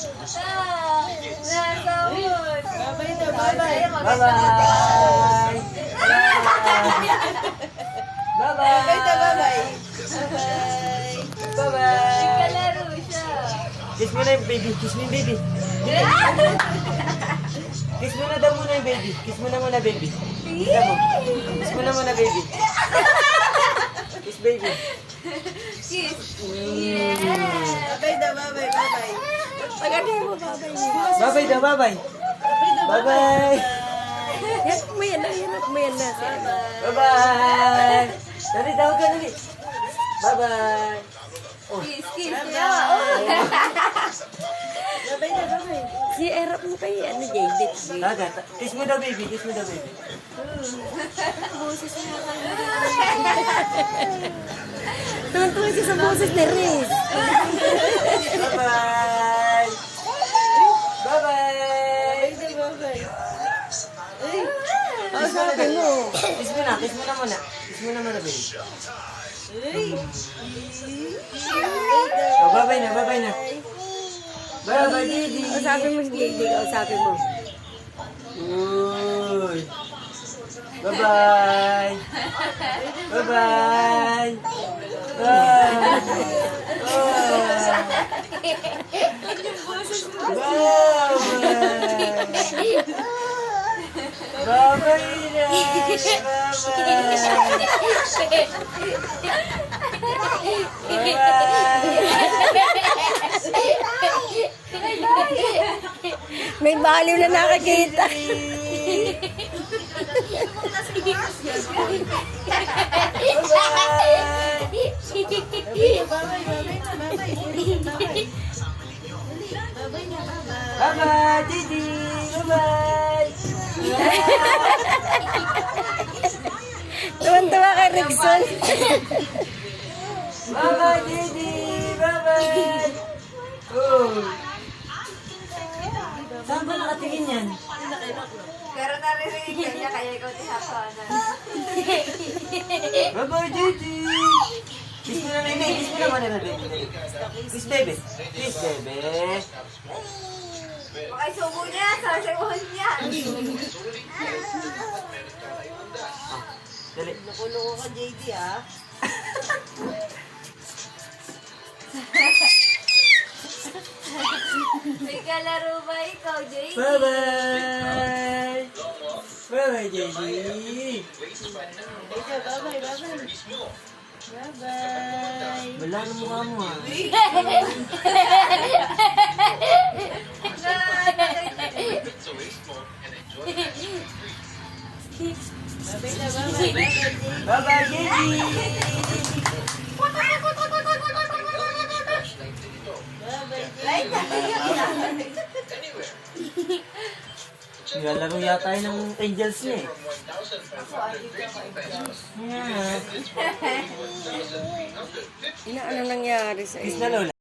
Nasahod. Bye-bye na, bye-bye. Bye-bye! Bye-bye! Bye-bye na, bye-bye. Bye-bye. Bye-bye! Nagkalaro siya. Kiss mo na yung baby. Kiss mo yung baby. Kiss mo na daw muna yung baby. Kiss mo na muna, baby. Kiss mo na muna, baby. Kiss, baby. Kiss. Yeah. Bye-bye na, bye-bye, bye-bye. Pagkakita mo, bye-bye. Bye-bye daw, bye-bye. Bye-bye. Yan mo yan na. Bye-bye. Dali, tawag ka, dali. Bye-bye. Kiss, kiss. Bye-bye na, bye-bye. Si Erap mo kayo, David. Taga, kiss mo daw, baby. Kiss mo daw, baby. Boses na kayo. Tuwan-tuwa siya sa boses ni Riz. Bye-bye. Bye-bye. Bye-bye. Ay, sabi mo. Kiss mo na muna. Kiss mo na muna, baby. Oh, bye-bye na. Bye-bye, Didi. Sabi mo si JJ, sabi mo. Uy. Bye-bye. Bye-bye. Bye-bye na. May baliw na nakakita. Bye-bye, Didi. Bye-bye. Tuwan-tuwa kay Rickson. Bye-bye, Didi. Bye-bye. Oh. Saan ba nakatingin yan? Pero naririnig ka niya, kaya ikaw tihapanan. Bye-bye, Didi. Kiss mo na, baby. Kiss mo naman na, baby. Kiss, baby. Kiss, baby. Baka isubo niya, sasaguhan niya. Dali. Nakuloko ka, JD, ah. May kalaro ba ikaw, JD? Bye-bye. Bye-bye, JD. Bye-bye. Wala na mukha mo, ah. Bye-bye, JD. Nilalaro yata yun ng angels niya eh. Yeah. Ano nangyari sa Kiss na, Lola.